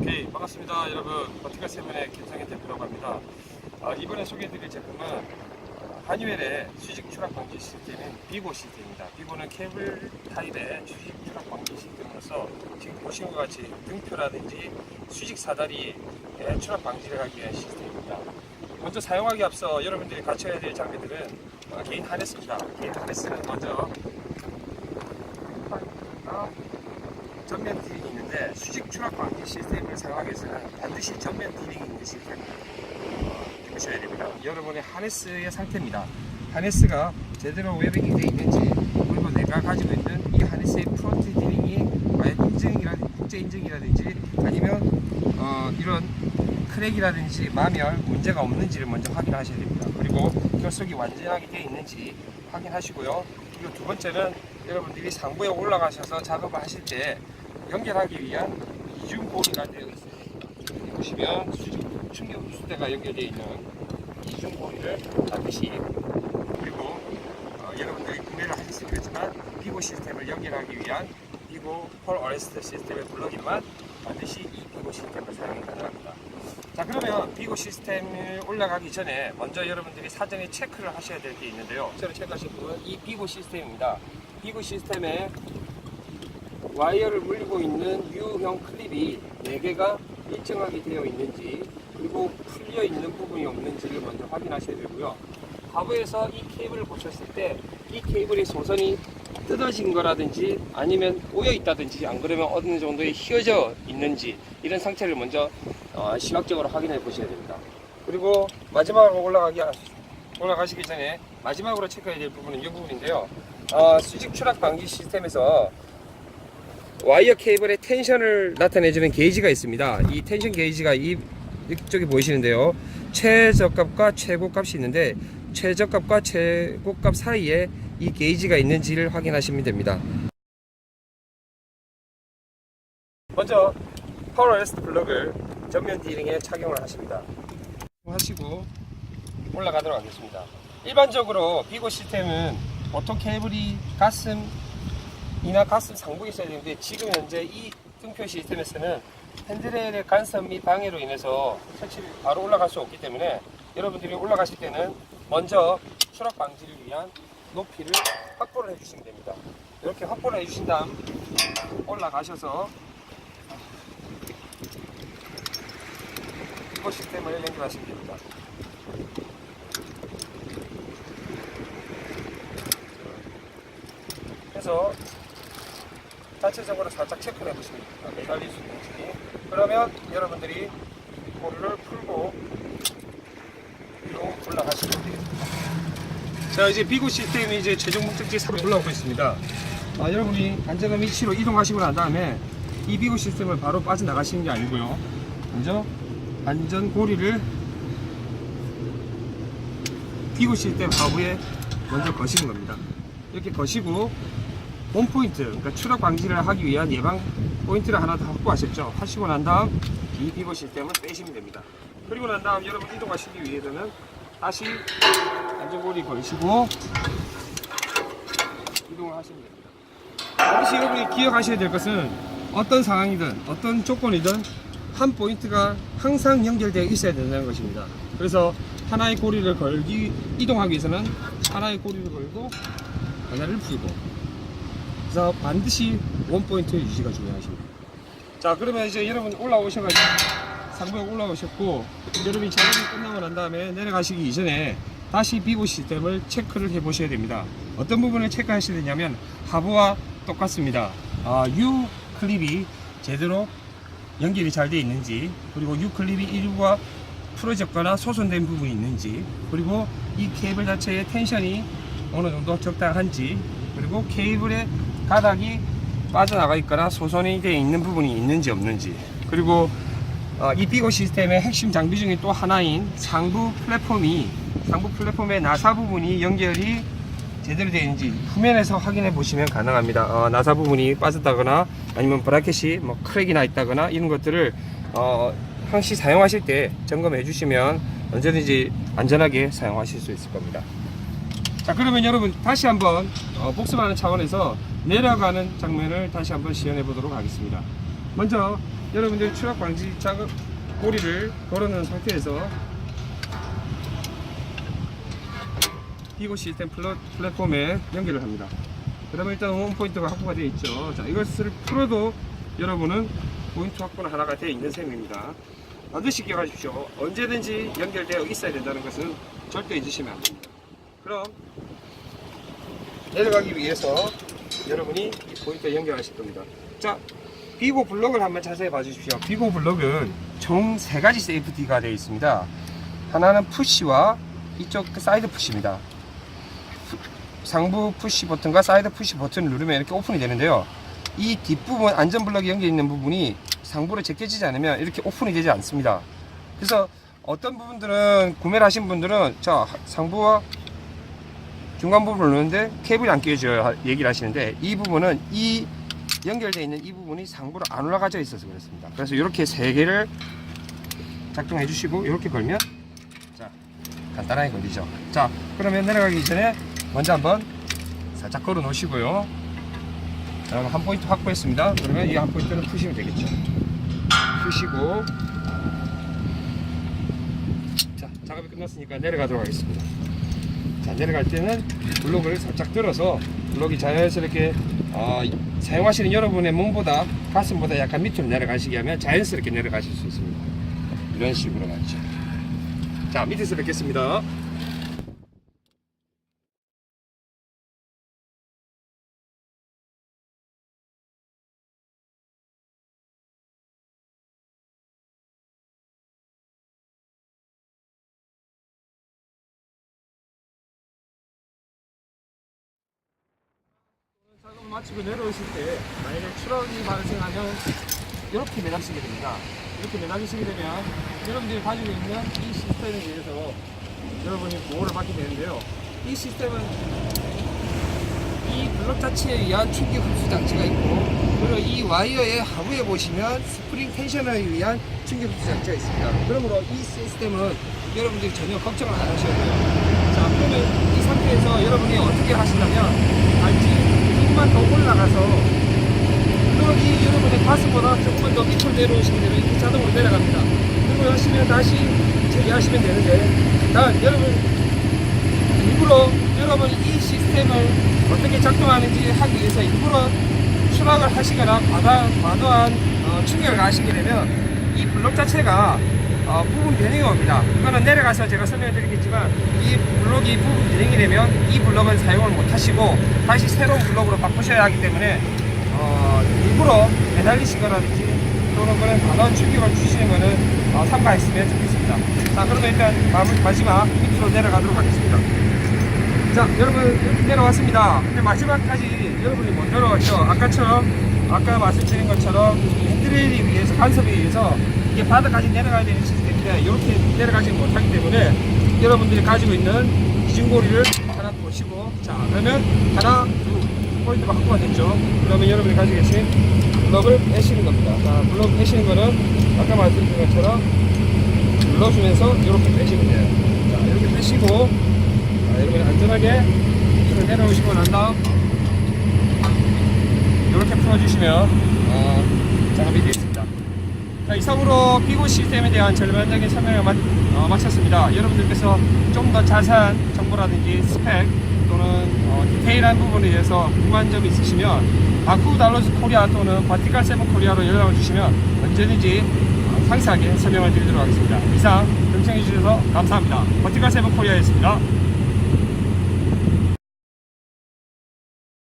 오케이, 반갑습니다 여러분. 버티컬 세븐의 김성현 대표라고 합니다. 이번에 소개해드릴 제품은 하니웰의 수직 추락 방지 시스템인 비고 시스템입니다. 비고는 케이블 타입의 수직 추락 방지 시스템으로서 지금 보시는 것 같이 등표라든지 수직 사다리의 추락 방지를 하기 위한 시스템입니다. 먼저 사용하기 앞서 여러분들이 갖춰야 될 장비들은 개인 하네스입니다. 개인 하네스는 먼저 전면 디링이 있는데, 수직 추락 방지 시스템을 사용하기 위해서는 반드시 전면 디링이 있는 시스템을 보셔야 됩니다. 여러분의 하네스의 상태입니다. 하네스가 제대로 웨빙이 되어 있는지, 그리고 내가 가지고 있는 이 하네스의 프론트 디링이 과연 국제 인증이라든지 아니면 이런 크랙이라든지 마멸 문제가 없는지를 먼저 확인하셔야 됩니다. 그리고 결속이 완전하게 되어 있는지 확인하시고요. 그리고 두 번째는 여러분들이 상부에 올라가셔서 작업을 하실 때 연결하기 위한 이중고리가 되어 있습니다. 보시면 수직 충격 흡수대가 연결되어 있는 이중고리를 반드시, 그리고 여러분들이 구매를 하실 수 있지만 비고 시스템을 연결하기 위한 비고 폴 어레스트 시스템의 플러그인만 반드시 이 비고 시스템을 사용이 가능합니다. 자, 그러면 비고 시스템을 올라가기 전에 먼저 여러분들이 사전에 체크를 하셔야 될 게 있는데요. 처음 체크하실 부분은 이 비고 시스템입니다. 비고 시스템에 와이어를 물리고 있는 U형 클립이 4개가 일정하게 되어 있는지, 그리고 풀려 있는 부분이 없는지를 먼저 확인하셔야 되고요. 하부에서 이 케이블을 보셨을 때 이 케이블의 소선이 뜯어진 거라든지 아니면 꼬여 있다든지, 안 그러면 어느 정도에 휘어져 있는지, 이런 상태를 먼저 시각적으로 확인해 보셔야 됩니다. 그리고 마지막으로 올라가시기 전에 마지막으로 체크해야 될 부분은 이 부분인데요. 수직 추락 방지 시스템에서 와이어 케이블의 텐션을 나타내주는 게이지가 있습니다. 이 텐션 게이지가 이쪽에 보이시는데요. 최저값과 최고값이 있는데, 최저값과 최고값 사이에 이 게이지가 있는지를 확인하시면 됩니다. 먼저 파워 어레스트 플러그를 전면 디링에 착용을 하십니다. 하시고 올라가도록 하겠습니다. 일반적으로 비고 시스템은 보통 케이블이 가슴이나 가슴 상부에 있어야 되는데, 지금 현재 이 등표 시스템에서는 핸드레일의 간섭 및 방해로 인해서 바로 올라갈 수 없기 때문에 여러분들이 올라가실 때는 먼저 추락 방지를 위한 높이를 확보를 해주시면 됩니다. 이렇게 확보를 해주신 다음 올라가셔서 비고 시스템을 연결하시면 됩니다. 그래서 자체적으로 살짝 체크를 해보시면 됩니다. 매달릴 수 있는지. 그러면 여러분들이 고리를 풀고 위로 올라가시면 되겠습니다. 자, 이제 비고 시스템이 이제 최종 목적지 3으로 올라오고 있습니다. 여러분이 안전한 위치로 이동하시고 난 다음에 이 비고 시스템을 바로 빠져나가시는 게 아니고요. 먼저 안전고리를 비고 시스템 하부에 먼저 거시는 겁니다. 이렇게 거시고 홈포인트, 그러니까 추락 방지를 하기 위한 예방 포인트를 하나 더 확보하셨죠. 하시고 난 다음 이 비고 시스템을 빼시면 됩니다. 그리고 난 다음 여러분 이동하시기 위해서는 다시 안전고리 걸으시고 이동을 하시면 됩니다. 반드시 여러분이 기억하셔야 될 것은 어떤 상황이든 어떤 조건이든 한 포인트가 항상 연결되어 있어야 된다는 것입니다. 그래서 하나의 고리를 이동하기 위해서는 하나의 고리를 걸고 하나를 풀고, 그래서 반드시 원포인트 유지가 중요하십니다. 자, 그러면 이제 여러분 올라오셔가지고 상부에 올라오셨고, 여러분이 작업이 끝나고 난 다음에 내려가시기 이전에 다시 비고 시스템을 체크를 해 보셔야 됩니다. 어떤 부분을 체크하셔야 되냐면 하부와 똑같습니다. U 클립이 제대로 연결이 잘 되어 있는지, 그리고 U 클립이 일부가 풀어졌거나 소선된 부분이 있는지, 그리고 이 케이블 자체의 텐션이 어느 정도 적당한지, 그리고 케이블의 가닥이 빠져나가 있거나 소선이 되어 있는 부분이 있는지 없는지, 그리고 이 비고 시스템의 핵심 장비 중에 또 하나인 상부 플랫폼의 나사 부분이 연결이 제대로 되어 있는지 후면에서 확인해 보시면 가능합니다. 나사 부분이 빠졌다거나 아니면 브라켓이 크랙이 있다거나 이런 것들을 항시 사용하실 때 점검해 주시면 언제든지 안전하게 사용하실 수 있을 겁니다. 자, 그러면 여러분 다시 한번 복습하는 차원에서 내려가는 장면을 다시 한번 시연해 보도록 하겠습니다. 먼저 여러분들 추락 방지 작업 고리를 걸어놓은 상태에서 비고 시스템 플랫폼에 연결을 합니다. 그러면 일단 원 포인트가 확보가 되어 있죠. 자, 이것을 풀어도 여러분은 포인트 확보는 하나가 되어 있는 셈입니다. 반드시 기억하십시오. 언제든지 연결되어 있어야 된다는 것은 절대 잊으시면 안 됩니다. 그럼 내려가기 위해서 여러분이 이 포인트에 연결하실 겁니다. 자, 비고 블럭을 한번 자세히 봐주십시오. 비고 블럭은 총 3가지 세이프티가 되어 있습니다. 하나는 푸시와 이쪽 사이드 푸시입니다. 상부 푸시 버튼과 사이드 푸시 버튼을 누르면 이렇게 오픈이 되는데요. 이 뒷부분 안전 블럭이 연결 있는 부분이 상부로 제껴지지 않으면 이렇게 오픈이 되지 않습니다. 그래서 어떤 부분들은 구매를 하신 분들은 자, 상부와 중간 부분을 누르는데 케이블이 안 끼워져요 얘기를 하시는데, 이 부분은 이 연결되어 있는 이 부분이 상부로 안 올라가져 있어서 그렇습니다. 그래서 이렇게 3개를 작동해 주시고 이렇게 걸면 자, 간단하게 걸리죠. 자, 그러면 내려가기 전에 먼저 한번 살짝 걸어 놓으시고요. 자, 한 포인트 확보했습니다. 그러면 이 한 포인트는 푸시면 되겠죠. 푸시고, 자, 작업이 끝났으니까 내려가도록 하겠습니다. 자, 내려갈 때는 블록을 살짝 들어서 블록이 자연스럽게 사용하시는 여러분의 몸보다 가슴보다 약간 밑으로 내려가시게 하면 자연스럽게 내려가실 수 있습니다. 이런 식으로 맞죠. 자, 밑에서 뵙겠습니다. 작업을 마치고 내려오실 때 만약에 추락이 발생하면 이렇게 매달리시게 됩니다. 이렇게 매달리시게 되면 여러분들이 가지고 있는 이 시스템에 의해서 여러분이 보호를 받게 되는데요. 이 시스템은 이 블록 자체에 의한 충격 흡수 장치가 있고, 그리고 이 와이어의 하부에 보시면 스프링 텐션을 위한 충격 흡수 장치가 있습니다. 그러므로 이 시스템은 여러분들이 전혀 걱정을 안 하셔야 돼요. 자, 그러면 이 상태에서 여러분이 어떻게 하시냐면 발찌 조금만 더 올라가서 블록이 여러분의 가슴보다 조금만 더 밑으로 내려오시게 되면 이렇게 자동으로 내려갑니다. 그리고 하시면 다시 재개하시면 되는데, 난 여러분 일부러 여러분 이 시스템을 어떻게 작동하는지 하기 위해서 일부러 추락을 하시거나 과도한 충격을 가시게 되면 이 블록 자체가 부분 변형이 옵니다. 이거는 내려가서 제가 설명해 드리겠지만, 이 블록이 부분 변형이 되면 이 블록은 사용을 못 하시고 다시 새로운 블록으로 바꾸셔야 하기 때문에 일부러 매달리시거나든지 또는 그런 과도한 충격을 주시는 거는 삼가했으면 좋겠습니다. 자, 그러면 일단 마지막 밑으로 내려가도록 하겠습니다. 자, 여러분 이렇게 내려왔습니다. 근데 마지막까지 여러분이 못 내려왔죠. 아까 말씀드린 것처럼 핸드레일에 의해서, 간섭에 의해서 이게 바닥까지 내려가야 되는 시스템인데 이렇게 내려가지 못하기 때문에 여러분들이 가지고 있는 기준고리를 하나 보시고, 자, 그러면 하나, 둘 포인트가 확보가 됐죠. 그러면 여러분이 가지고 계신 블럭을 빼시는 겁니다. 자, 블럭 빼시는 거는 아까 말씀드린 것처럼 눌러주면서 이렇게 빼시면 돼요. 자, 이렇게 빼시고, 자, 여러분 안전하게 밑으로 내려오시고 난 다음 이렇게 풀어주시면 작업이 되겠습니다. 자, 이상으로 비고 시스템에 대한 전반적인 설명을 마쳤습니다. 여러분들께서 좀 더 자세한 정보라든지 스펙 또는 디테일한 부분에 대해서 궁금한 점이 있으시면 바쿠 달러스 코리아 또는 버티컬 세븐 코리아로 연락을 주시면 언제든지 상세하게 설명을 드리도록 하겠습니다. 이상 경청해 주셔서 감사합니다. 버티컬 세븐 코리아였습니다.